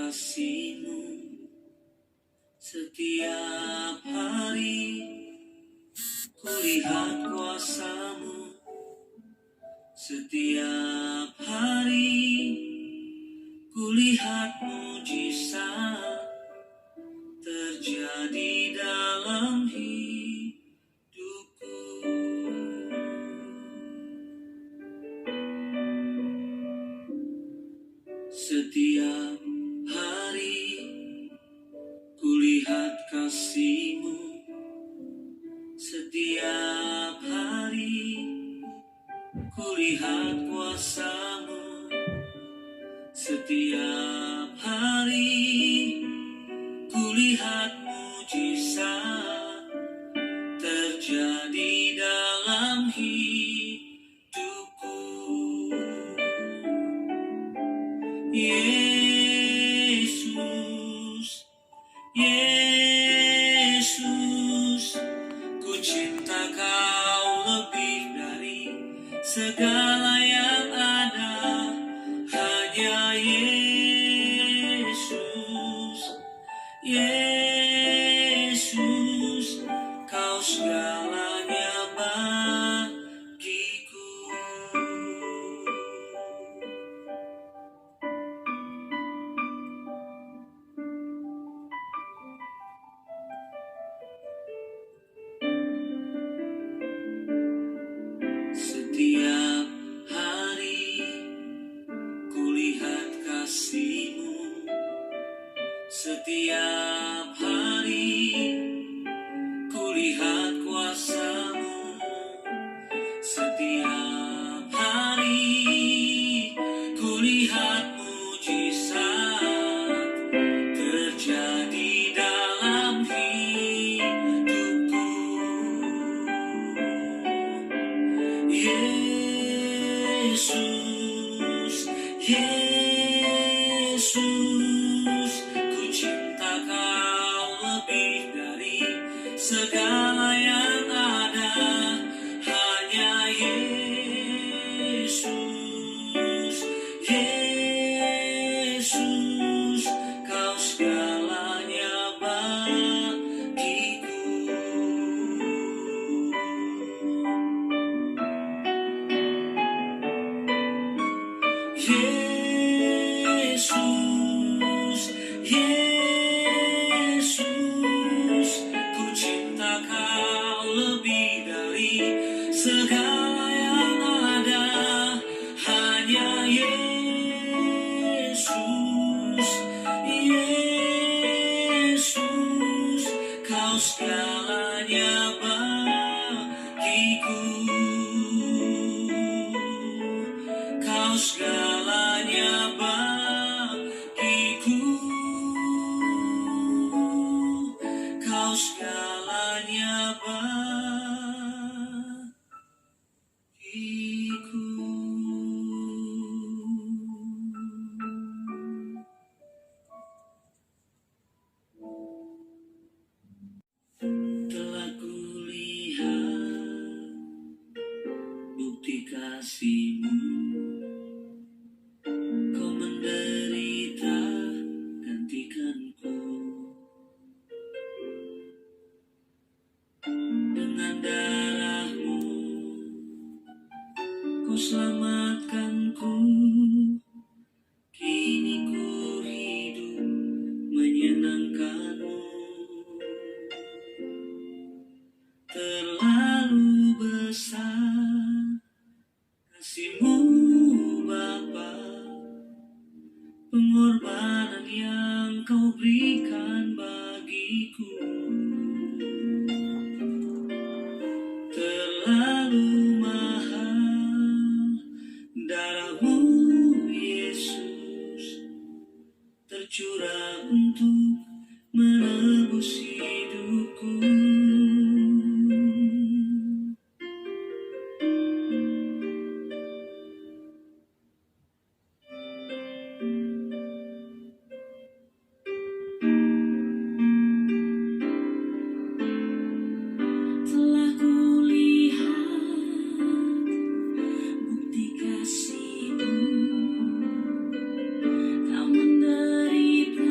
kasih-Mu setiap hari. Kulihat kuasa-Mu setiap hari. Kulihat mujizat terjadi dalam hidupku. Setiap hari kulihat kasih-Mu. Setiap hari kulihat kuasa-Mu. Setiap hari kulihat mujizat terjadi dalam hidupku. Yesus, Yesus, ku cinta Kau lebih dari segala yang ada. Hanya Yesus, Yesus, Kau segalanya bagiku. Setiap hari kulihat kasih-Mu. Setiap hari kulihat kuasa-Mu. Setiap hari kulihat mujizat terjadi dalam hidupku. Yesus, Yesus, ku cinta Kau lebih dari segala yang ada. Hanya Yesus, Yesus, Kau segalanya bagiku. Yesus, Yesus, ku cinta Kau lebih dari segala yang ada. Hanya Yesus, Yesus, Kau segalanya bagiku. Kau segalanya bagiku. Kau segalanya bagiku. Telah kulihat bukti kasih-Mu. Kau menderita gantikanku. Dengan darah-Mu Kau selamatkanku. Kini ku hidup menyenangkan-Mu. Terlalu besar kasih-Mu Bapa, pengorbanan yang Kau berikan bagiku. Terlalu mahal darah-Mu Yesus, tercurah untuk menebus hidupku. Kau menderita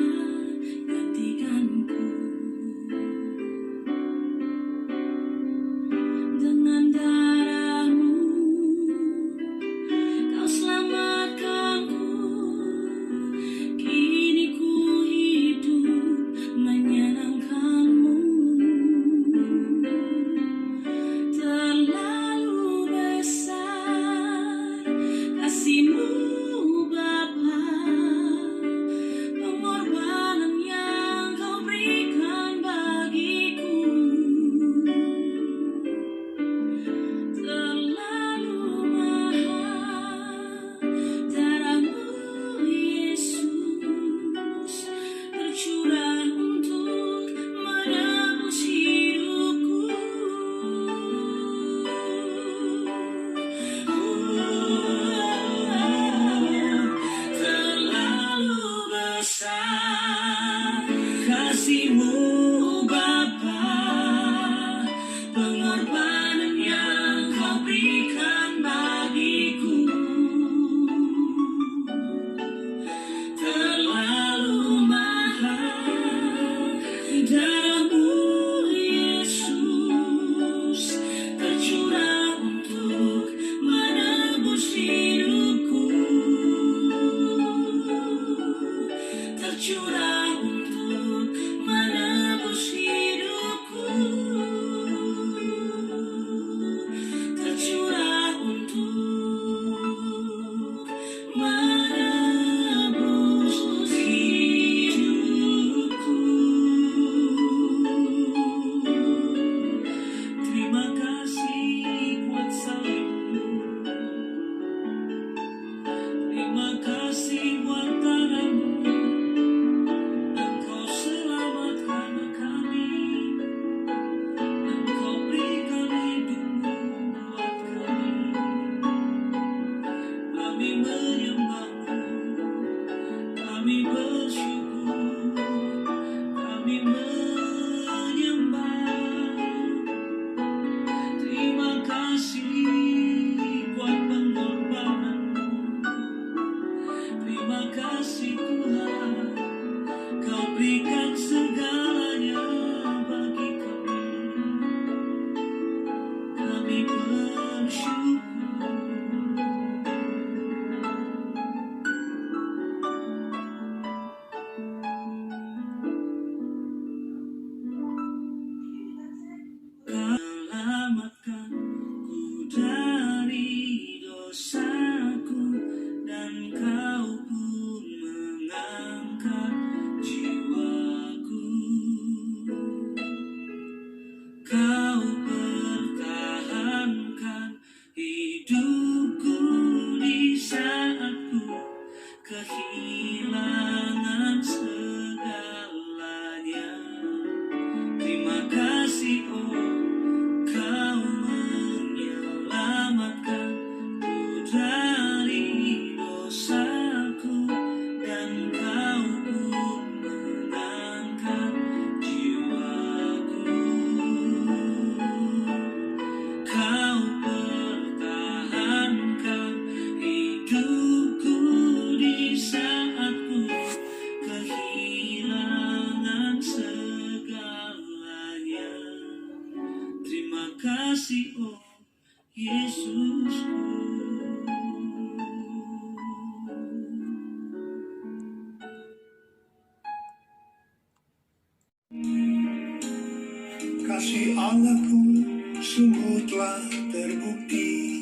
besar kasih-Mu Bapa, pengorbanan yang Kau berikan bagiku terlalu mahal. Darah-Mu Yesus tercurah untuk menebus hidupku, tercurah untuk menebus hidupku, tercurah untuk menebus hidupku. Terima kasih kuasa salib-Mu, terima kasih buat darah-Mu. Engkau selamatkan kami, Engkau berikan hidup-Mu buat kami. Kami menyembah-Mu, kami bersyukur, kami menyembah. Terima kasih buat pengorbanan-Mu. Terima kasih Tuhan, Kau berikan segalanya bagi kami. Kami bersyukur. Selamatkan ku dari dosaku, dan Kau pun mengangkat jiwaku. Kau pertahankan hidupku di saat ku kehilangan segalanya. Terima kasih Kau menyelamatkan ku dari dosaku, dan Kau pun mengangkat jiwaku. Kau pertahankan hidupku di saat ku kehilangan segalanya. Terima kasih Yesusku. Kasih Allahku sungguh telah terbukti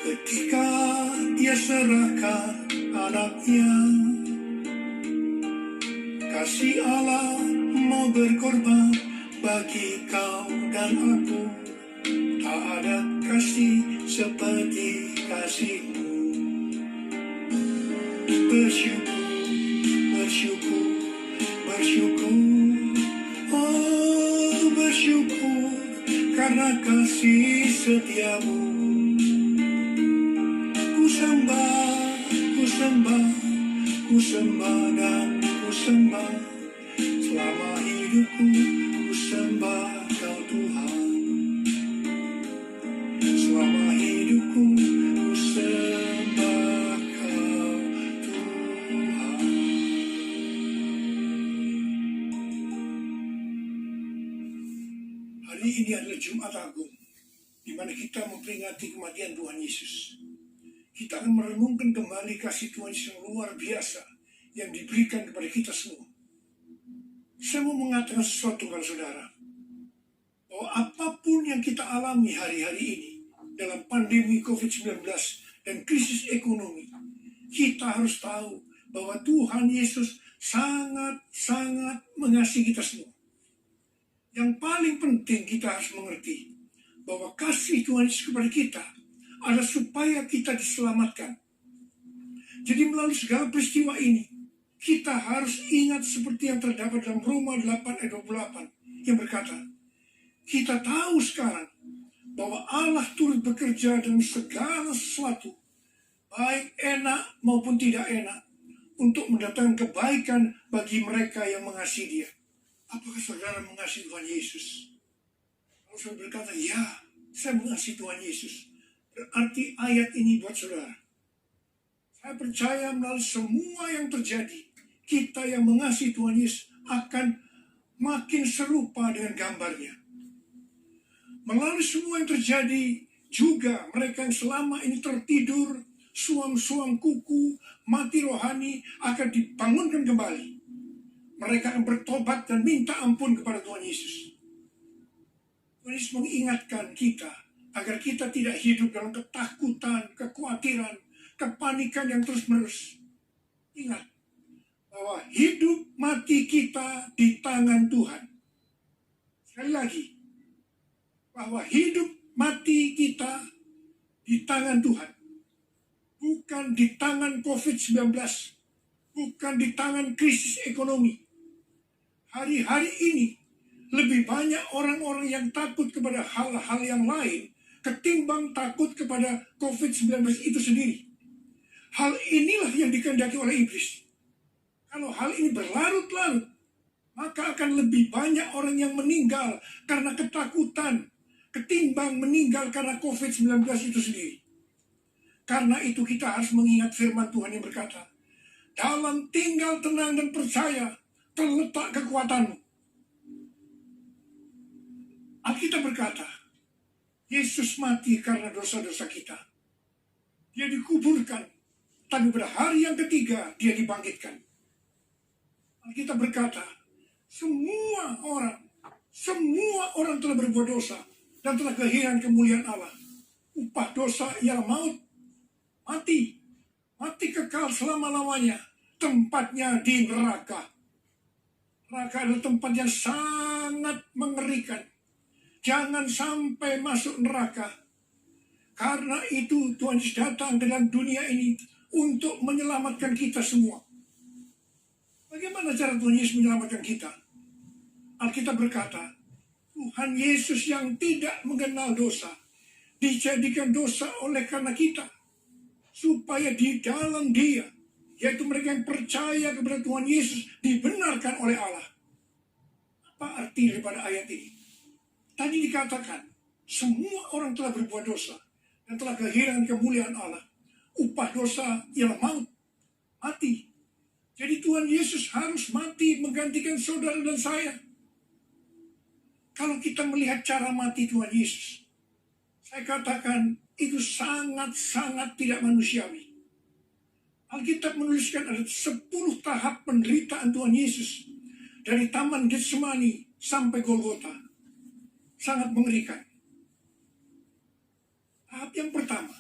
ketika Dia serahkan anaknya. Kasih Allah mau berkorban bagi kau dan aku. Tak ada kasih seperti kasih-Mu. Bersyukur, bersyukur, bersyukur. Oh, bersyukur karena kasih setia-Mu. Ku sembah, ku sembah, ku sembah dan ku sembah. Selama hidupku ku sembah Kau Tuhan. Selama hidupku ku sembah Kau Tuhan. Hari ini adalah Jumat Agung, di mana kita memperingati kematian Tuhan Yesus. Kita akan merenungkan kembali kasih Tuhan Yesus yang luar biasa yang diberikan kepada kita semua. Saya mau mengatakan sesuatu kepada saudara, bahwa apapun yang kita alami hari-hari ini dalam pandemi COVID-19 dan krisis ekonomi, kita harus tahu bahwa Tuhan Yesus sangat-sangat mengasihi kita semua. Yang paling penting kita harus mengerti bahwa kasih Tuhan Yesus kepada kita adalah supaya kita diselamatkan. Jadi melalui segala peristiwa ini, kita harus ingat seperti yang terdapat dalam Roma 8 ayat 28 yang berkata, kita tahu sekarang bahwa Allah turut bekerja dalam segala sesuatu, baik enak maupun tidak enak, untuk mendatangkan kebaikan bagi mereka yang mengasihi dia. Apakah saudara mengasihi Tuhan Yesus? Kalau saudara berkata, ya, saya mengasihi Tuhan Yesus, berarti ayat ini buat saudara. Saya percaya melalui semua yang terjadi, kita yang mengasihi Tuhan Yesus akan makin serupa dengan gambarnya. Melalui semua yang terjadi, juga mereka yang selama ini tertidur, suam-suam kuku, mati rohani akan dibangunkan kembali. Mereka akan bertobat dan minta ampun kepada Tuhan Yesus. Tuhan Yesus mengingatkan kita agar kita tidak hidup dalam ketakutan, kekhawatiran, kepanikan yang terus-menerus. Ingat bahwa hidup mati kita di tangan Tuhan. Sekali lagi, bahwa hidup mati kita di tangan Tuhan. Bukan di tangan COVID-19. Bukan di tangan krisis ekonomi. Hari-hari ini lebih banyak orang-orang yang takut kepada hal-hal yang lain ketimbang takut kepada COVID-19 itu sendiri. Hal inilah yang dikehendaki oleh iblis. Kalau hal ini berlarut-larut, maka akan lebih banyak orang yang meninggal karena ketakutan ketimbang meninggal karena COVID-19 itu sendiri. Karena itu kita harus mengingat firman Tuhan yang berkata, dalam tinggal tenang dan percaya terletak kekuatanmu. Alkitab berkata, Yesus mati karena dosa-dosa kita. Dia dikuburkan, tapi pada hari yang ketiga dia dibangkitkan. Alkitab berkata, semua orang telah berbuat dosa dan telah kehilangan kemuliaan Allah. Upah dosa ialah maut, mati kekal selama-lamanya, tempatnya di neraka. Neraka adalah tempat yang sangat mengerikan. Jangan sampai masuk neraka. Karena itu Tuhan Yesus datang ke dalam dunia ini untuk menyelamatkan kita semua. Bagaimana cara Tuhan Yesus menyelamatkan kita? Alkitab berkata, Tuhan Yesus yang tidak mengenal dosa, dijadikan dosa oleh karena kita. Supaya di dalam dia, yaitu mereka yang percaya kepada Tuhan Yesus, dibenarkan oleh Allah. Apa arti daripada ayat ini? Tadi dikatakan, semua orang telah berbuat dosa dan telah kehilangan kemuliaan Allah. Upah dosa ialah maut, mati. Jadi Tuhan Yesus harus mati menggantikan saudara dan saya. Kalau kita melihat cara mati Tuhan Yesus, saya katakan itu sangat-sangat tidak manusiawi. Alkitab menuliskan ada 10 tahap penderitaan Tuhan Yesus. Dari Taman Getsemani sampai Golgota. Sangat mengerikan. Tahap yang pertama,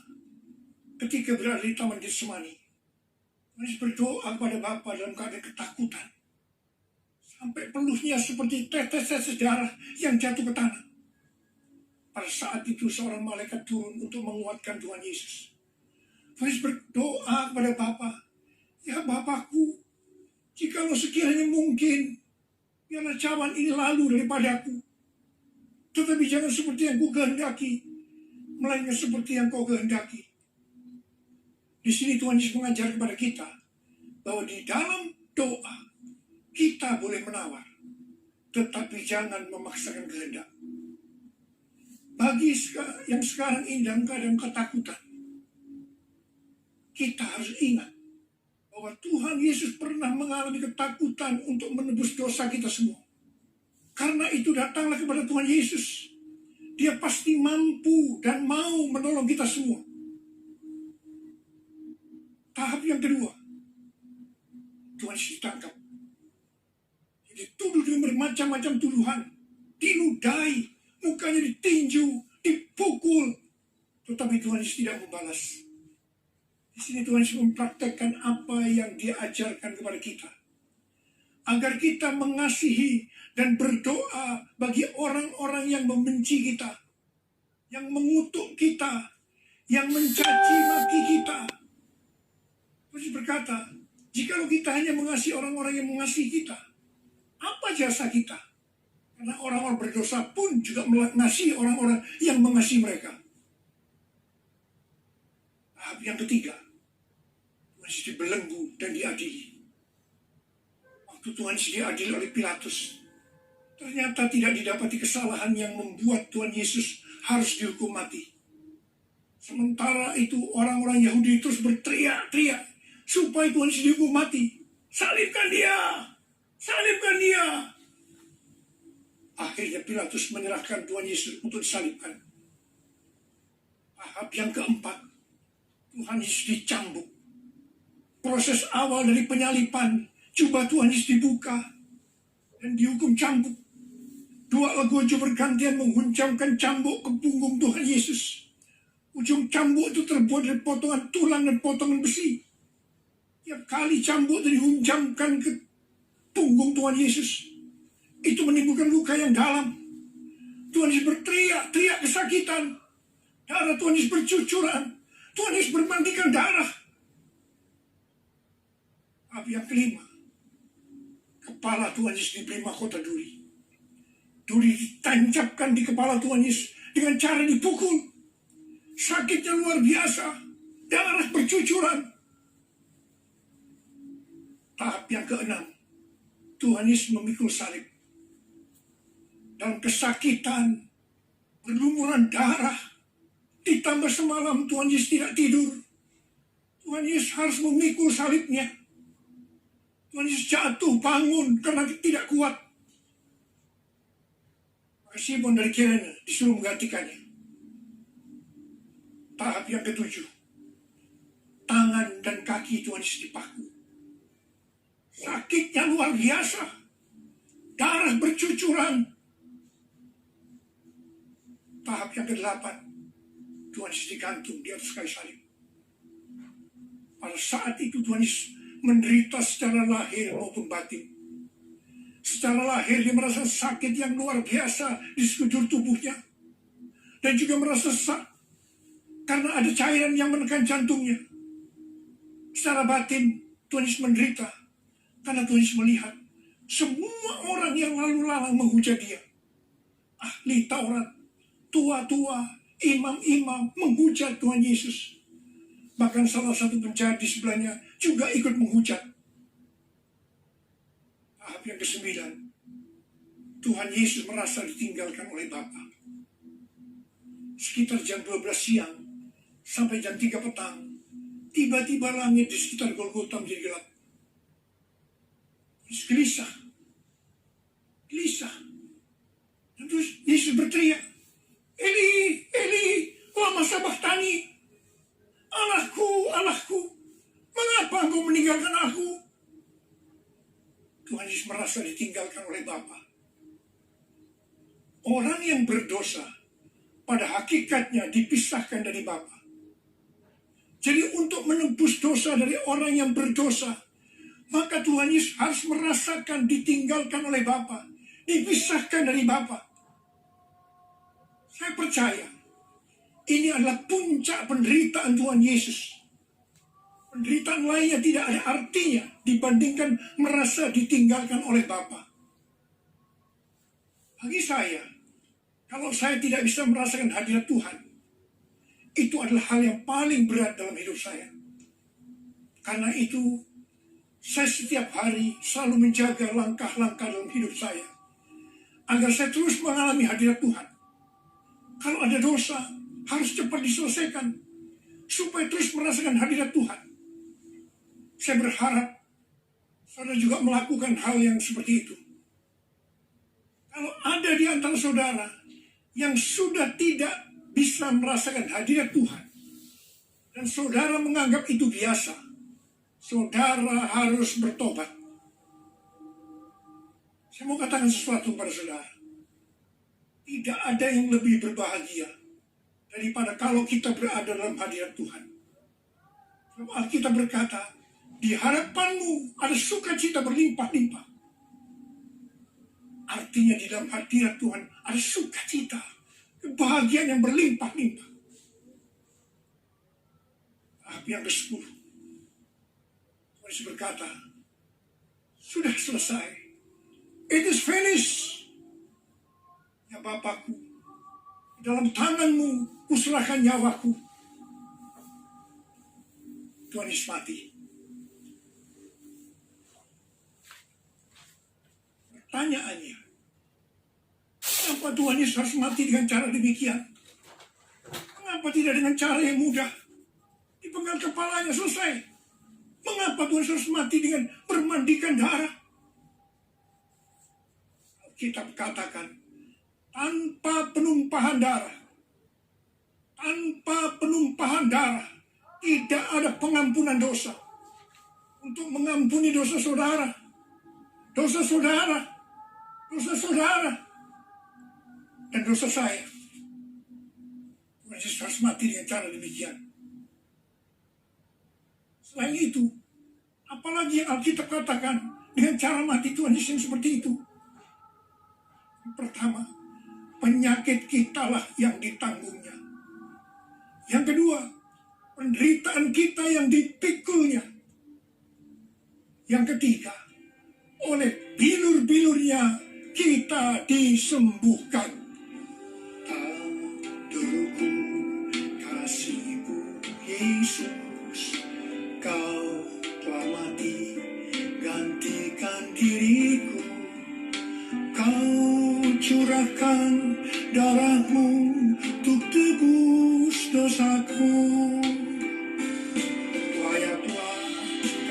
ketika berada di Taman Getsemani, Tuhan Yesus berdoa kepada Bapa dalam keadaan ketakutan. Sampai peluhnya seperti tetes-tetes darah yang jatuh ke tanah. Pada saat itu seorang malaikat turun untuk menguatkan Tuhan Yesus. Tuhan Yesus berdoa kepada Bapa, ya Bapakku, jikalau sekiranya mungkin, biarlah cawan ini lalu daripadaku. Tetapi jangan seperti yang ku kehendaki, melainkan seperti yang kau kehendaki. Di sini Tuhan Yesus mengajar kepada kita, bahwa di dalam doa, kita boleh menawar, tetapi jangan memaksakan kehendak. Bagi yang sekarang ini dalam keadaan ketakutan, kita harus ingat bahwa Tuhan Yesus pernah mengalami ketakutan untuk menebus dosa kita semua. Karena itu datanglah kepada Tuhan Yesus. Dia pasti mampu dan mau menolong kita semua. Tahap yang kedua, Tuhan Yesus ditangkap. Dituduh dengan bermacam-macam tuduhan, dinudai, mukanya ditinju, dipukul. Tetapi Tuhan Yesus tidak membalas. Di sini Tuhan Yesus mempraktekkan apa yang Dia ajarkan kepada kita. Agar kita mengasihi dan berdoa bagi orang-orang yang membenci kita. Yang mengutuk kita. Yang mencaci maki kita. Tuhan Yesus berkata, jikalau kita hanya mengasihi orang-orang yang mengasihi kita, apa jasa kita? Karena orang-orang berdosa pun juga mengasihi orang-orang yang mengasihi mereka. Tahap yang ketiga, masih dibelenggu dan diadili. Waktu Tuhan Yesus diadili oleh Pilatus, ternyata tidak didapati kesalahan yang membuat Tuhan Yesus harus dihukum mati. Sementara itu orang-orang Yahudi terus berteriak-teriak supaya Tuhan Yesus dihukum mati. Salibkan dia! Salibkan dia! Akhirnya Pilatus menyerahkan Tuhan Yesus untuk disalibkan. Tahap yang keempat, Tuhan Yesus dicambuk. Proses awal dari penyalipan, jubah Tuhan Yesus dibuka dan dihukum cambuk. Dua algojo bergantian menghunjamkan cambuk ke punggung Tuhan Yesus. Ujung cambuk itu terbuat dari potongan tulang dan potongan besi. Tiap kali cambuk itu dihunjamkan ke punggung Tuhan Yesus, itu menimbulkan luka yang dalam. Tuhan Yesus berteriak kesakitan. Darah Tuhan Yesus bercucuran. Tuhan Yesus bermandikan darah. Tapi yang kelima, kepala Tuhan Yesus diberi mahkota duri. Duri ditancapkan di kepala Tuhan Yesus dengan cara dipukul. Sakitnya luar biasa. Darah bercucuran. Tahap yang keenam, Tuhan Yesus memikul salib. Dalam kesakitan, berlumuran darah, ditambah semalam Tuhan Yesus tidak tidur. Tuhan Yesus harus memikul salibnya. Tuhan Yesus jatuh bangun karena tidak kuat. Maka Simon dari Kirene disuruh menggantikannya. Tahap yang ketujuh, tangan dan kaki Tuhan Yesus dipaku. Sakitnya luar biasa. Darah bercucuran. Tahap yang ke-8, Tuhan Yesus digantung di atas kayu salib. Pada saat itu Tuhan Yesus menderita secara lahir maupun batin. Secara lahir dia merasa sakit yang luar biasa di sekujur tubuhnya. Dan juga merasa sesak karena ada cairan yang menekan jantungnya. Secara batin Tuhan Yesus menderita karena Tuhan Yesus melihat semua orang yang lalu lalang menghujat dia. Ahli Taurat, tua-tua, imam-imam menghujat Tuhan Yesus. Bahkan salah satu penjahat di sebelahnya juga ikut menghujat. Tahap yang ke-9, Tuhan Yesus merasa ditinggalkan oleh Bapa. Sekitar jam 12 siang sampai jam 3 petang, tiba-tiba langit di sekitar Golgota menjadi gelap. Yesus gelisah. Dan terus Yesus berteriak, Eli, Eli, lama sabachthani. Allahku, Allahku, mengapa engkau meninggalkan aku? Tuhan Yesus merasa ditinggalkan oleh Bapa. Orang yang berdosa pada hakikatnya dipisahkan dari Bapa. Jadi untuk menebus dosa dari orang yang berdosa, maka Tuhan Yesus harus merasakan ditinggalkan oleh Bapa, dipisahkan dari Bapa. Saya percaya ini adalah puncak penderitaan Tuhan Yesus. Penderitaan lainnya tidak ada artinya dibandingkan merasa ditinggalkan oleh Bapa. Bagi saya, kalau saya tidak bisa merasakan hadirat Tuhan, itu adalah hal yang paling berat dalam hidup saya. Karena itu, saya setiap hari selalu menjaga langkah-langkah dalam hidup saya, agar saya terus mengalami hadirat Tuhan. Kalau ada dosa, harus cepat diselesaikan, supaya terus merasakan hadirat Tuhan. Saya berharap saudara juga melakukan hal yang seperti itu. Kalau ada di antara saudara yang sudah tidak bisa merasakan hadirat Tuhan, dan saudara menganggap itu biasa, saudara harus bertobat. Saya mau katakan sesuatu kepada saudara. Tidak ada yang lebih berbahagia daripada kalau kita berada dalam hadirat Tuhan. Alkitab berkata, di hadapanmu ada sukacita berlimpah-limpah. Artinya di dalam hadirat Tuhan ada sukacita, kebahagiaan yang berlimpah-limpah. Tahap yang ke-10, Tuhan Yesus berkata, sudah selesai. It is finished. Ya Bapakku, dalam tanganmu kuserahkan nyawaku. Tuhan Yesus mati. pertanyaannya, kenapa Tuhan Yesus harus mati dengan cara demikian? Mengapa tidak dengan cara yang mudah? Dipenggal kepalanya, selesai. Mengapa Tuhan Yesus harus mati dengan bermandikan darah? Kitab katakan, tanpa penumpahan darah, tidak ada pengampunan dosa. Untuk mengampuni dosa saudara, dan dosa saya, Tuhan Yesus harus mati dengan cara demikian. Selain itu, apalagi yang Alkitab katakan dengan cara mati Tuhan Yesus yang seperti itu? Yang pertama, penyakit kitalah yang ditanggungnya. Yang kedua, penderitaan kita yang dipikulnya. Yang ketiga, oleh bilur-bilurnya kita disembuhkan. Tanduku kasih-Mu Yesus, Kau telah mati gantikan diriku. Kau curahkan darah-Mu untuk tebus dosaku. Layaklah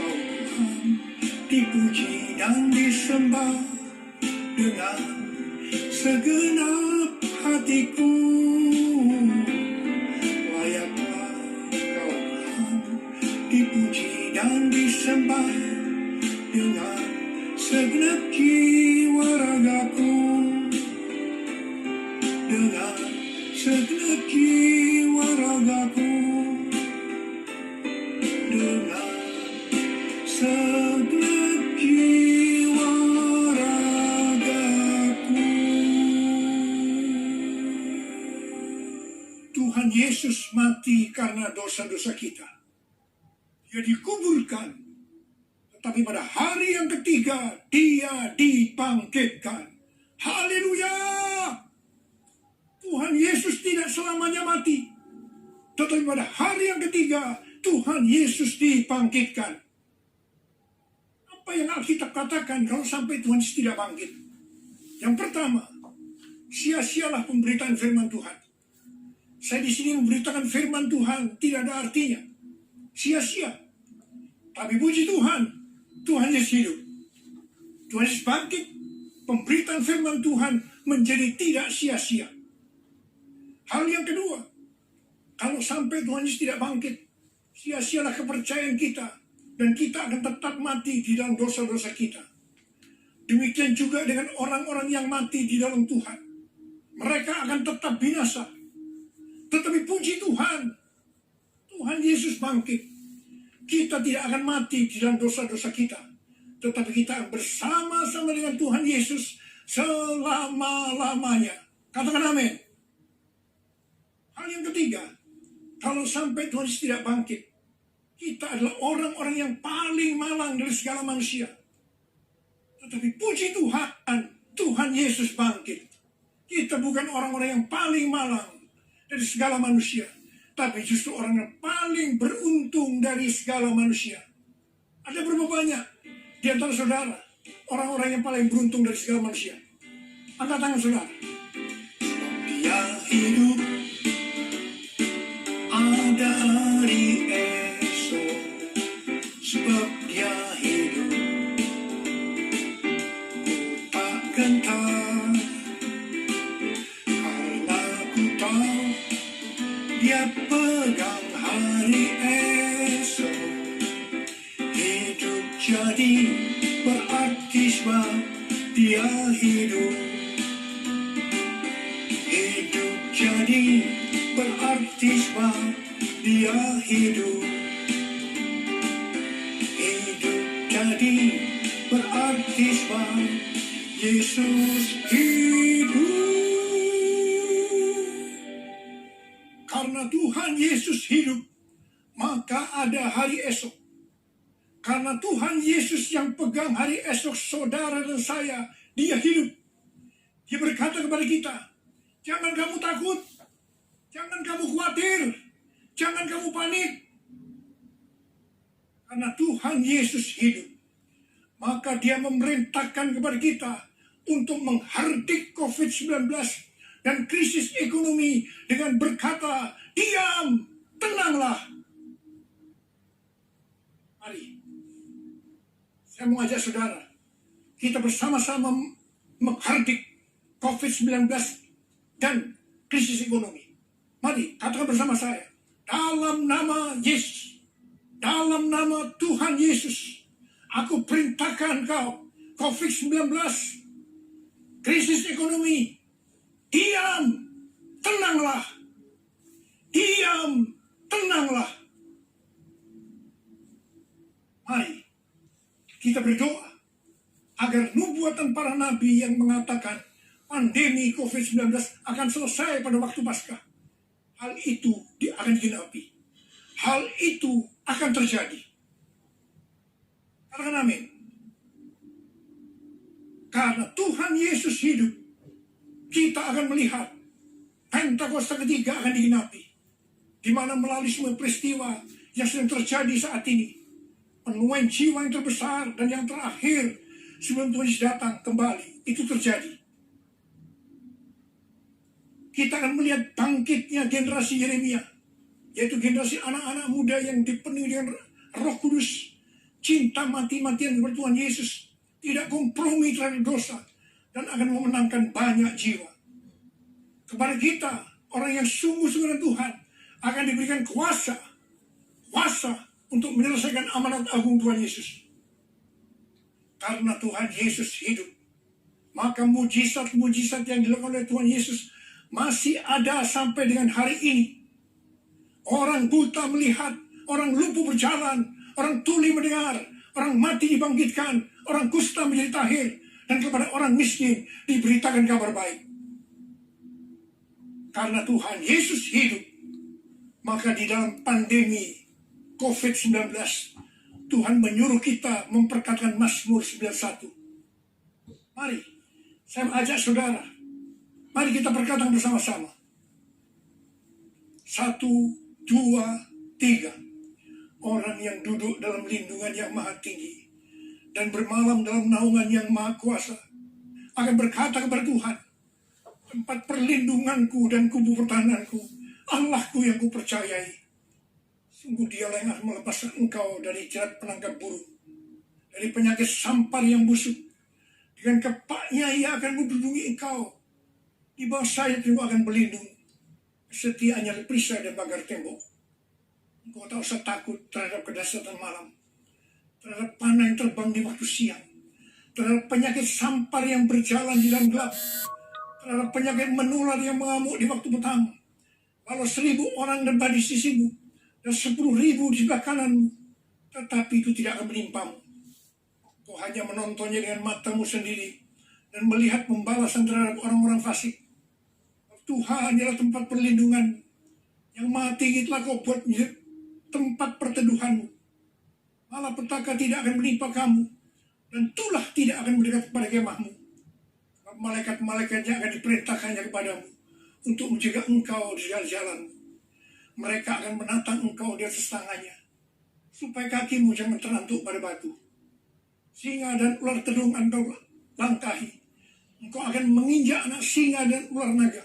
Kau Tuhan dipuji dan disembah dengan segenap hatiku. Layaklah Kau Tuhan dipuji dan disembah dengan segenap jiwa ragaku. Dengan segenap jiwa ragaku. Dengan segenap jiwa ragaku. Tuhan Yesus mati karena dosa-dosa kita. Dia dikuburkan, tetapi pada hari yang ketiga Dia dibangkitkan. Haleluya! Tuhan Yesus tidak selamanya mati, tetapi pada hari yang ketiga Tuhan Yesus dibangkitkan. Apa yang Alkitab katakan kalau sampai Tuhan Yesus tidak bangkit? Yang pertama, sia-sialah pemberitaan firman Tuhan. Saya di sini memberitakan firman Tuhan tidak ada artinya, sia-sia. Tapi puji Tuhan, Tuhan Yesus hidup. Tuhan Yesus bangkit, pemberitaan firman Tuhan menjadi tidak sia-sia. Hal yang kedua, kalau sampai Tuhan Yesus tidak bangkit, sia-sialah kepercayaan kita, dan kita akan tetap mati di dalam dosa-dosa kita. Demikian juga dengan orang-orang yang mati di dalam Tuhan. Mereka akan tetap binasa. Tetapi puji Tuhan, Tuhan Yesus bangkit. Kita tidak akan mati di dalam dosa-dosa kita, tetapi kita akan bersama-sama dengan Tuhan Yesus selama-lamanya. Katakan amin. Hal yang ketiga, kalau sampai Tuhan Yesus tidak bangkit, kita adalah orang-orang yang paling malang dari segala manusia. Tetapi puji Tuhan, Tuhan Yesus bangkit. Kita bukan orang-orang yang paling malang dari segala manusia, tapi justru orang yang paling beruntung dari segala manusia. Ada berapa banyak di antara saudara orang-orang yang paling beruntung dari segala manusia? Angkat tangan saudara. Dia hidup, ada hari esok, sebab dia hidup. Ku tak gentar, karena ku tahu Dia pegang hari esok. Hidup jadi berarti sebab Dia hidup. Hidup jadi berarti sebab Dia hidup. Hidup jadi berarti sebab Yesus hidup. Karena Tuhan Yesus hidup, maka ada hari esok. Karena Tuhan Yesus yang pegang hari esok saudara dan saya, Dia hidup. Dia berkata kepada kita, jangan kamu takut, jangan kamu khawatir, jangan kamu panik. Karena Tuhan Yesus hidup, maka Dia memerintahkan kepada kita untuk menghardik COVID-19 dan krisis ekonomi dengan berkata, diam, tenanglah. Mari, saya mengajak saudara, kita bersama-sama menghardik COVID-19 dan krisis ekonomi. Mari, katakan bersama saya, dalam nama Yesus, dalam nama Tuhan Yesus, aku perintahkan kau, COVID-19, krisis ekonomi, diam, tenanglah. Diam, tenanglah. Mari, kita berdoa agar nubuatan para nabi yang mengatakan pandemi COVID-19 akan selesai pada waktu Paskah. Hal itu akan digenapi. Hal itu akan terjadi. Katakan amin. Karena Tuhan Yesus hidup, kita akan melihat Pentakosta ketiga akan digenapi. Di mana melalui semua peristiwa yang sedang terjadi saat ini, penuaian jiwa yang terbesar dan yang terakhir sebelum Tuhan Yesus datang kembali, itu terjadi. Kita akan melihat bangkitnya generasi Yeremia, yaitu generasi anak-anak muda yang dipenuhi dengan Roh Kudus, cinta mati-matian kepada Tuhan Yesus, tidak kompromi terhadap dosa, dan akan memenangkan banyak jiwa. Kepada kita, orang yang sungguh-sungguh dengan Tuhan, akan diberikan kuasa untuk menyelesaikan amanat agung Tuhan Yesus. Karena Tuhan Yesus hidup, maka mujizat-mujizat yang dilakukan oleh Tuhan Yesus masih ada sampai dengan hari ini. Orang buta melihat, orang lumpuh berjalan, orang tuli mendengar, orang mati dibangkitkan, orang kusta menjadi tahir, dan kepada orang miskin diberitakan kabar baik. Karena Tuhan Yesus hidup, maka di dalam pandemi COVID-19, Tuhan menyuruh kita memperkatakan Mazmur 91. Mari, saya mengajak saudara, mari kita perkatakan bersama-sama. 1, 2, 3. Orang yang duduk dalam lindungan yang maha tinggi dan bermalam dalam naungan yang maha kuasa akan berkata kepada Tuhan, tempat perlindunganku dan kubu pertahananku, Allahku yang kupercayai. Sungguh dialah yang akan melepaskan engkau dari jerat penangkap burung, dari penyakit sampar yang busuk. Dengan kepaknya ia akan melindungi engkau. Di bawah sayap engkau akan berlindung. Kesetiaannya dari perisai dan pagar tembok. Engkau tak usah takut terhadap kedahsyatan malam, terhadap panah yang terbang di waktu siang, terhadap penyakit sampar yang berjalan di dalam gelap, terhadap penyakit menular yang mengamuk di waktu petang. Walau 1.000 orang debat di sisimu dan 10.000 di sebelah kananmu, tetapi itu tidak akan menimpamu. Kau hanya menontonnya dengan matamu sendiri dan melihat pembalasan terhadap orang-orang fasik. Tuhan adalah tempat perlindungan yang maha tinggi telah kau buat menjadi tempat perteduhanmu. Malapetaka tidak akan menimpa kamu, dan tulah tidak akan mendekat kepada kemahmu. Malaikat-malaikatnya akan diperintahkannya kepadamu untuk menjaga engkau di segala jalanmu. Mereka akan menatang engkau di atas tangannya, supaya kakimu jangan terantuk pada batu. Singa dan ular tedung engkau langkahi. Engkau akan menginjak anak singa dan ular naga.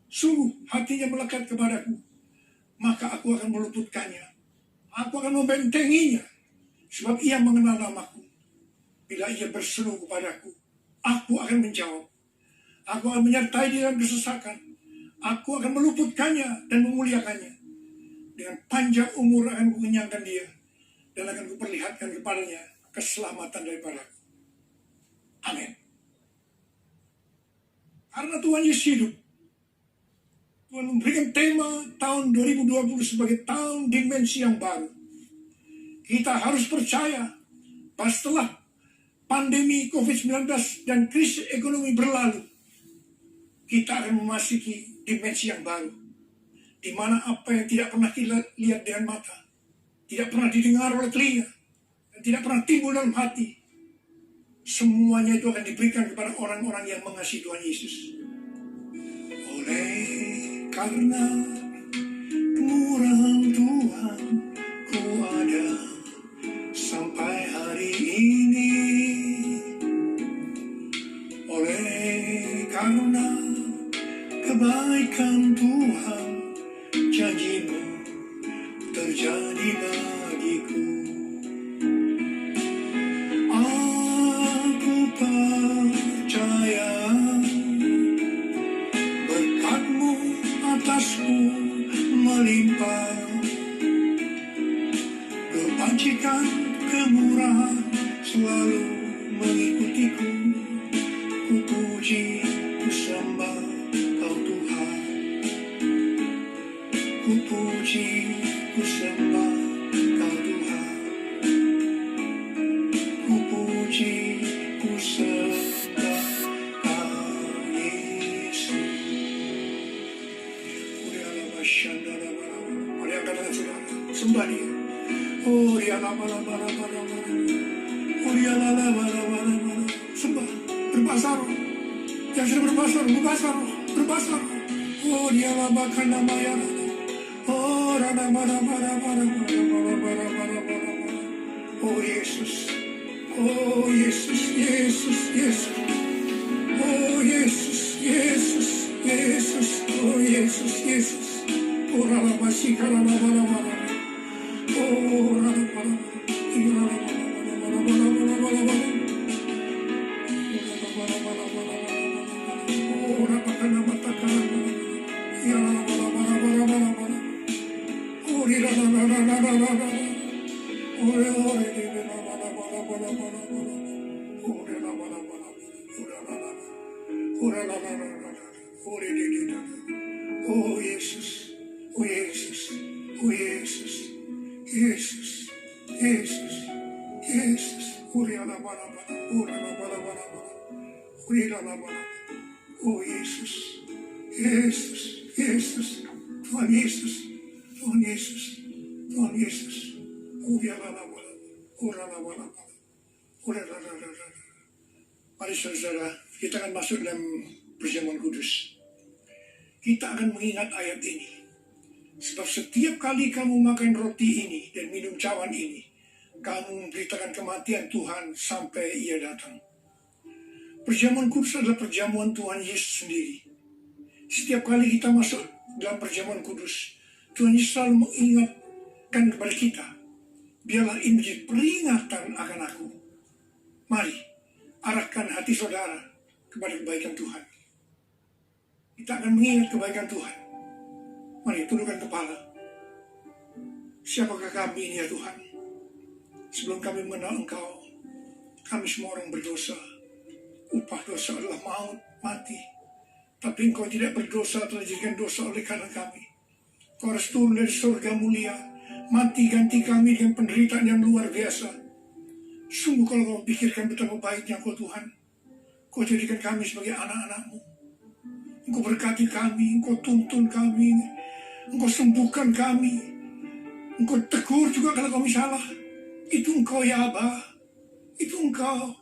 Sungguh hatinya melekat kepadaku, maka aku akan meluputkannya. Aku akan membentenginya, sebab ia mengenal namaku. Bila ia berseru kepadaku, aku akan menjawab. Aku akan menyertai dia dalam kesesakan. Aku akan meluputkannya dan memuliakannya. Dengan panjang umur akan kukenyangkan dia, dan akan kuperlihatkan kepadanya keselamatan daripadaku. Amin. Karena Tuhan Yesus hidup, Tuhan memberikan tema tahun 2020 sebagai tahun dimensi yang baru. Kita harus percaya bahwa setelah pandemi COVID-19 dan krisis ekonomi berlalu, kita akan memasuki dimensi yang baru, di mana apa yang tidak pernah kita lihat dengan mata, tidak pernah didengar oleh telinga, dan tidak pernah timbul dalam hati, semuanya itu akan diberikan kepada orang-orang yang mengasihi Tuhan Yesus. Oleh karena kemurahan Tuhan, ku ada sampai hari ini. karena kebaikan Tuhan, janji-Mu terjadi bagiku. Aku percaya berkat-Mu atasku melimpah, kebajikan kemurahan selalu mengikutiku. Ku puji, ku sembah Kau Tuhan. Ku puji, ku sembah Kau Tuhan. Ku puji, ku sembah Kau Yesus. Mari angkat tangan saudara, sembah Dia. Oh, Dia sembah, berbahasa roh. Yang sudah berbahasa roh. Oh, Dia labakan namanya. Oh, oh Yesus. Oh Yesus, Yesus, Yesus. Oh Yesus, Yesus, Yesus. Oh Yesus, Yesus. Oh Rabasi Karabara. Oh Rabara. Oh Yesus, oh Yesus, oh Yesus, Yesus, Yesus, Yesus. Oh Yesus, Yesus, Yesus, Tuhan Yesus, Tuhan Yesus, Tuhan Yesus. Mari saudara, kita akan masuk dalam perjamuan kudus. Kita akan mengingat ayat ini. Sebab setiap kali kamu makan roti ini dan minum cawan ini, kamu memberitakan kematian Tuhan sampai Ia datang. Perjamuan kudus adalah perjamuan Tuhan Yesus sendiri. Setiap kali kita masuk dalam perjamuan kudus, Tuhan Yesus selalu mengingatkan kepada kita, biarlah ini menjadi peringatan akan aku. Mari, arahkan hati saudara kepada kebaikan Tuhan. Kita akan mengingat kebaikan Tuhan. Mari, tundukkan kepala. Siapakah kami ini ya Tuhan? Sebelum kami mengenal Engkau, kami semua orang berdosa. Upah dosa adalah maut, mati. Tapi Engkau tidak berdosa telah dijadikan dosa oleh karena kami. Kau harus turun dari surga mulia, mati ganti kami dengan penderitaan yang luar biasa. Sungguh kalau kau pikirkan betapa baiknya Kau Tuhan, Kau jadikan kami sebagai anak-anak-Mu. Engkau berkati kami, Engkau tuntun kami, Engkau sembuhkan kami, Engkau tegur juga kalau kami salah. Itu Engkau ya Abah, itu Engkau.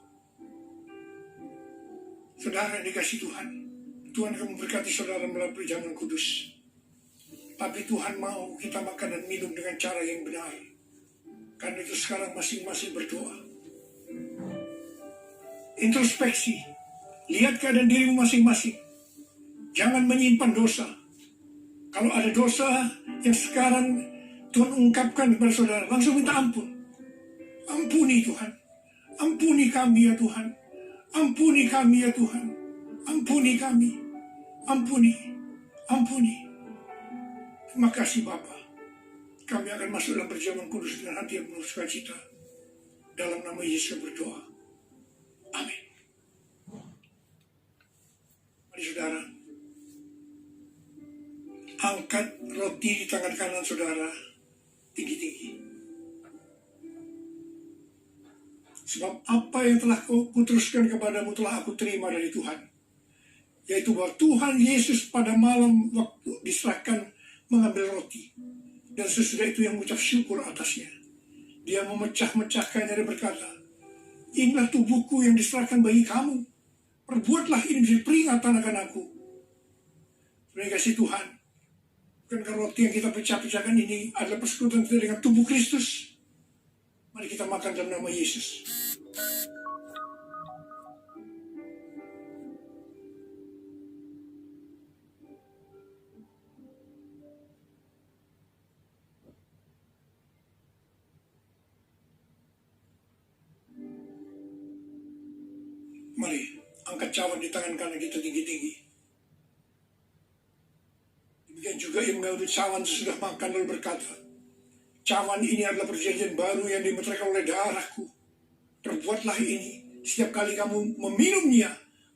Saudara yang dikasih Tuhan, Tuhan akan memberkati saudara melalui perjamuan kudus. Tapi Tuhan mau kita makan dan minum dengan cara yang benar. Karena itu sekarang masing-masing berdoa. Introspeksi, lihat keadaan dirimu masing-masing. Jangan menyimpan dosa. Kalau ada dosa yang sekarang Tuhan ungkapkan kepada saudara, langsung minta ampun. Ampuni Tuhan. Ampuni kami ya Tuhan. Ampuni kami ya Tuhan. Ampuni kami. Ampuni. Ampuni. Terima kasih Bapa. Kami akan masuk dalam perjamuan kudus dengan hati yang penuh sukacita. Dalam nama Yesus berdoa. Amin. Mari saudara, angkat roti di tangan kanan saudara tinggi-tinggi. Sebab apa yang telah kuteruskan kepadamu telah aku terima dari Tuhan. Yaitu bahwa Tuhan Yesus pada malam waktu diserahkan mengambil roti. Dan sesudah itu yang mengucap syukur atasnya. Dia memecah-mecahkannya dan berkata, inilah tubuhku yang diserahkan bagi kamu. Perbuatlah ini menjadi peringatan akan aku. Terima kasih Tuhan. Bukankah roti yang kita pecah-pecahkan ini adalah persekutuan kita dengan tubuh Kristus? Mari kita makan dalam nama Yesus. Mari, angkat cawan di tangan kanan kita tinggi-tinggi. Demikian juga yang mengambil cawan sesudah makan lalu berkata, cawan ini adalah perjanjian baru yang dimeteraikan oleh darahku. Perbuatlah ini setiap kali kamu meminumnya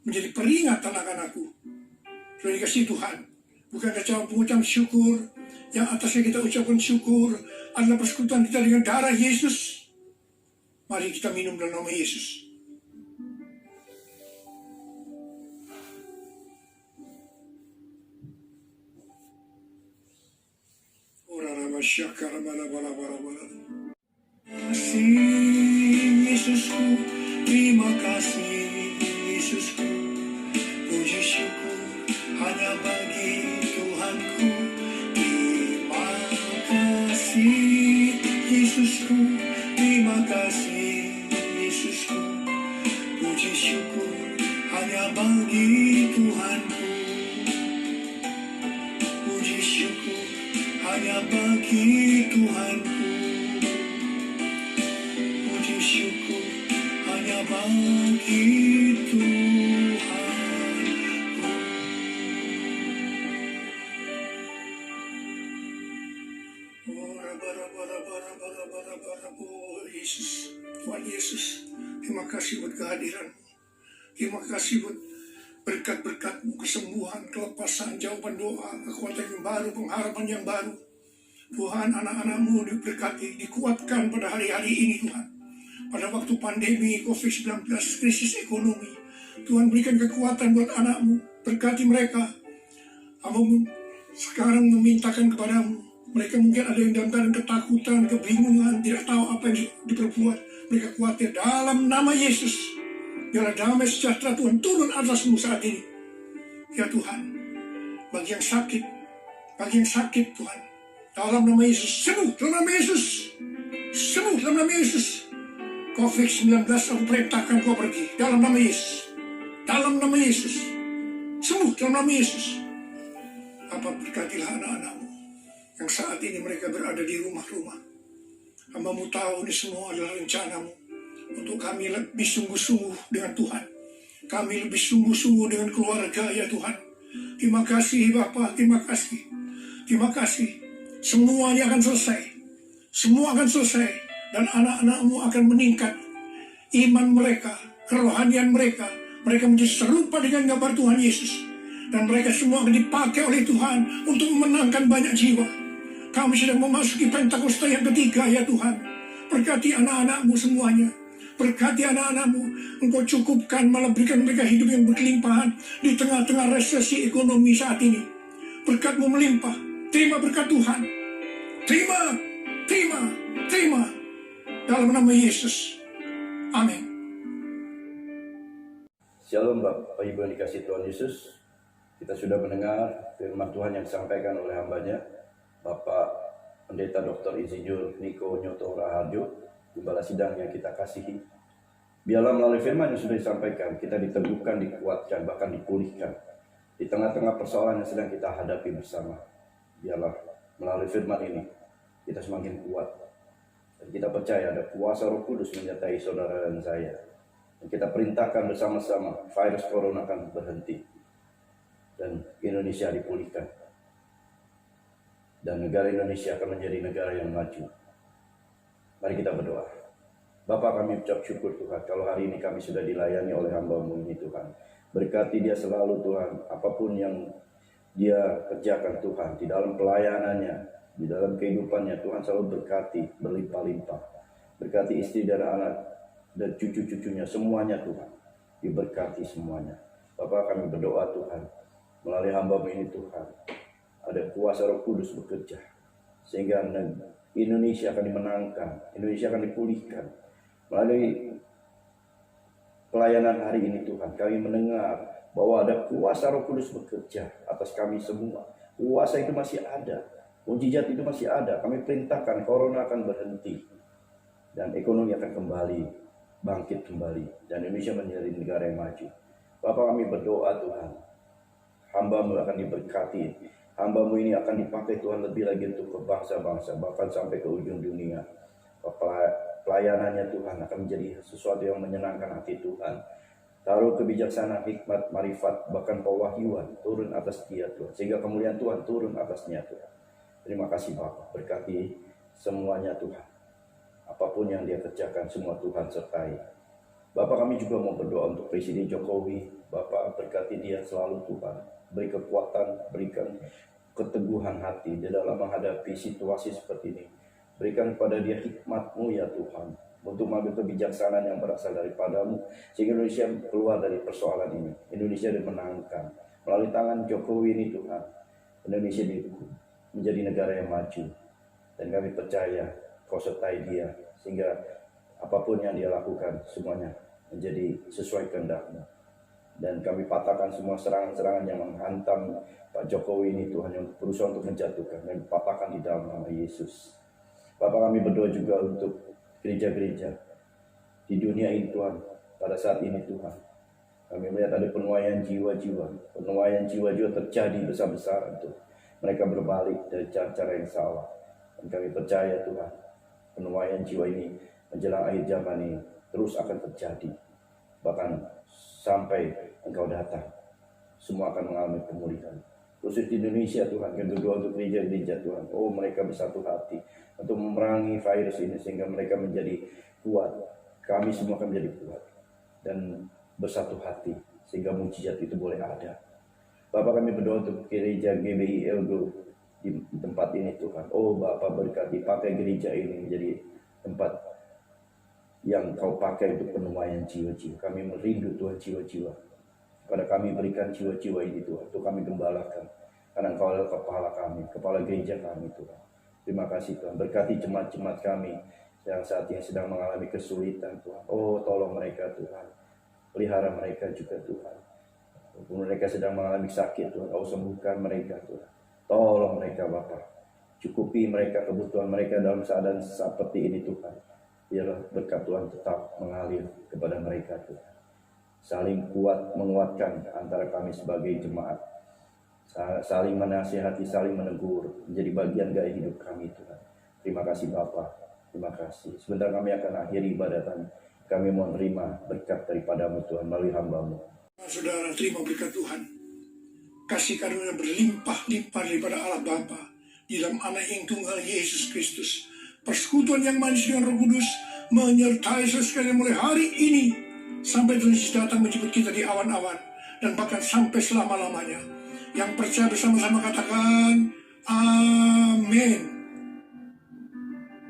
menjadi peringatan akan aku. Sudah dikasih Tuhan, bukankah cawan pengucap syukur yang atasnya kita ucapkan syukur adalah persekutuan kita dengan darah Yesus? Mari kita minum dalam nama Yesus. Kasih Yesusku, terima kasih Yesusku, puji syukur hanya bagi Tuhanku. Terima kasih Yesusku, terima kasih Yesusku, puji syukur hanya bagi Tuhanku. Puji syukur hanya bagi Tuhanku. Puji syukur hanya bagi Tuhanku. Oh Yesus, Tuhan Yesus, terima kasih buat kehadiran-Mu. Terima kasih buat berkat-berkat-Mu, kesembuhan, kelepasan, jawaban doa, kekuatan yang baru, pengharapan yang baru. Tuhan, anak-anak-Mu diberkati, dikuatkan pada hari-hari ini Tuhan. Pada waktu pandemi COVID-19, krisis ekonomi, Tuhan berikan kekuatan buat anak-Mu, berkati mereka. Hamba-Mu sekarang memintakan kepadamu, mereka mungkin ada yang dalam keadaan ketakutan, kebingungan, tidak tahu apa yang diperbuat. Mereka khawatir dalam nama Yesus. Biarlah damai sejahtera Tuhan turun atasmu saat ini. Ya Tuhan, bagi yang sakit Tuhan, dalam nama Yesus, sembuh dalam nama Yesus. Sembuh dalam nama Yesus. COVID-19 aku perintahkan kau pergi dalam nama Yesus. Dalam nama Yesus. Sembuh dalam nama Yesus. Apa berkatilah anak-anak-Mu yang saat ini mereka berada di rumah-rumah. Hamba-Mu tahu ini semua adalah rencana-Mu untuk kami lebih sungguh-sungguh dengan Tuhan. Kami lebih sungguh-sungguh dengan keluarga ya Tuhan. Terima kasih Bapa, terima kasih. Terima kasih. Semuanya akan selesai. Semua akan selesai. Dan anak-anak-Mu akan meningkat. Iman mereka, kerohanian mereka. Mereka menjadi serupa dengan gambar Tuhan Yesus. Dan mereka semua akan dipakai oleh Tuhan untuk memenangkan banyak jiwa. Kami sedang memasuki Pentakosta yang ketiga ya Tuhan. Berkati anak-anak-Mu semuanya. Berkati anak-anak-Mu. Engkau cukupkan, malah berikan mereka hidup yang berkelimpahan di tengah-tengah resesi ekonomi saat ini. Berkat-Mu melimpah. Terima berkat Tuhan. Terima, terima, terima. Dalam nama Yesus. Amin. Shalom Bapak Ibu yang dikasihi Tuhan Yesus. Kita sudah mendengar firman Tuhan yang disampaikan oleh hambanya, Bapak Pendeta Dr. Insinyur Niko Nyoto Raharjo, Gembala Sidang yang kita kasihi. Biarlah melalui firman yang sudah disampaikan, kita diteguhkan, dikuatkan, bahkan dipulihkan di tengah-tengah persoalan yang sedang kita hadapi bersama. Biarlah melalui firman ini, kita semakin kuat. Dan kita percaya ada kuasa Roh Kudus menyertai saudara dan saya. Dan kita perintahkan bersama-sama, virus corona akan berhenti. Dan Indonesia dipulihkan. Dan negara Indonesia akan menjadi negara yang maju. Mari kita berdoa. Bapa, kami ucap syukur Tuhan, kalau hari ini kami sudah dilayani oleh hamba-Mu ini Tuhan. Berkati dia selalu Tuhan, apapun yang dia kerjakan Tuhan, di dalam pelayanannya, di dalam kehidupannya, Tuhan selalu berkati, berlimpah-limpah. Berkati istri dan anak, dan cucu-cucunya, semuanya Tuhan. Diberkati semuanya. Bapa, kami berdoa Tuhan, melalui hamba-Mu ini Tuhan, ada kuasa Roh Kudus bekerja, sehingga Indonesia akan dimenangkan, Indonesia akan dipulihkan. Melalui pelayanan hari ini Tuhan, kami mendengar bahwa ada kuasa Roh Kudus bekerja atas kami semua. Kuasa itu masih ada, mujizat itu masih ada. Kami perintahkan corona akan berhenti, dan ekonomi akan kembali, bangkit kembali, dan Indonesia menjadi negara yang maju. Bapak, kami berdoa Tuhan, hamba-Mu akan diberkati. Hamba-Mu ini akan dipakai Tuhan lebih lagi untuk ke bangsa-bangsa, bahkan sampai ke ujung dunia. Pelayanannya Tuhan akan menjadi sesuatu yang menyenangkan hati Tuhan. Taruh kebijaksanaan, hikmat, marifat, bahkan pewahyuan turun atas dia Tuhan. Sehingga kemuliaan Tuhan turun atasnya Tuhan. Terima kasih Bapa, berkati semuanya Tuhan. Apapun yang dia kerjakan, semua Tuhan sertai. Bapak, kami juga mau berdoa untuk Presiden Jokowi. Bapak, berkati dia selalu Tuhan. Beri kekuatan, berikan keteguhan hati di dalam menghadapi situasi seperti ini. Berikan kepada dia hikmat-Mu ya Tuhan, untuk mengambil kebijaksanaan yang berasal daripadamu, sehingga Indonesia keluar dari persoalan ini. Indonesia dimenangkan melalui tangan Jokowi ini Tuhan. Indonesia menjadi negara yang maju, dan kami percaya Kau sertai dia, sehingga apapun yang dia lakukan semuanya menjadi sesuai kehendak-Mu. Dan kami patahkan semua serangan-serangan yang menghantam Pak Jokowi ini Tuhan, yang berusaha untuk menjatuhkan, dan patahkan di dalam nama Yesus. Bapak, kami berdoa juga untuk gereja-gereja di dunia ini Tuhan. Pada saat ini Tuhan, kami melihat ada penuaian jiwa-jiwa. Penuaian jiwa-jiwa terjadi besar-besaran Tuhan. Mereka berbalik dari cara-cara yang salah. Dan kami percaya Tuhan, penuaian jiwa ini menjelang akhir zaman ini terus akan terjadi. Bahkan sampai Engkau datang, semua akan mengalami pemulihan. Khusus di Indonesia Tuhan, kami berdoa untuk gereja-gereja Tuhan. Oh, mereka bersatu hati untuk memerangi virus ini, sehingga mereka menjadi kuat. Kami semua akan menjadi kuat dan bersatu hati, sehingga mujizat itu boleh ada. Bapak, kami berdoa untuk gereja GBI Elgo di tempat ini Tuhan. Oh Bapak, berkati, pakai gereja ini menjadi tempat yang Kau pakai untuk penuaian jiwa-jiwa. Kami merindu Tuhan jiwa-jiwa. Pada kami berikan jiwa-jiwa ini Tuhan, untuk kami gembalakan. Karena Engkau adalah kepala kami, kepala gereja kami Tuhan. Terima kasih Tuhan, berkati jemaat-jemaat kami yang saat ini sedang mengalami kesulitan Tuhan. Oh, tolong mereka Tuhan, pelihara mereka juga Tuhan. Walaupun mereka sedang mengalami sakit Tuhan, Kau sembuhkan mereka Tuhan. Tolong mereka Bapa, cukupi mereka kebutuhan mereka dalam keadaan seperti ini Tuhan. Biarlah berkat Tuhan tetap mengalir kepada mereka Tuhan. Saling kuat menguatkan antara kami sebagai jemaat, saling menasihati, saling menegur, menjadi bagian gaya hidup kami Tuhan. Terima kasih Bapa, terima kasih. Sebentar kami akan akhiri ibadatan. Kami mau menerima berkat daripada-Mu Tuhan melalui hamba-Mu. Saudara, terima berkat Tuhan. Kasih karunia berlimpah-limpah daripada Allah Bapa di dalam Anak yang tunggal Yesus Kristus. Persekutuan yang manis dengan Roh Kudus menyertai sekalian mulai hari ini sampai Tuhan Yesus datang menjemput kita di awan-awan, dan bahkan sampai selama-lamanya. Yang percaya bersama-sama katakan amin.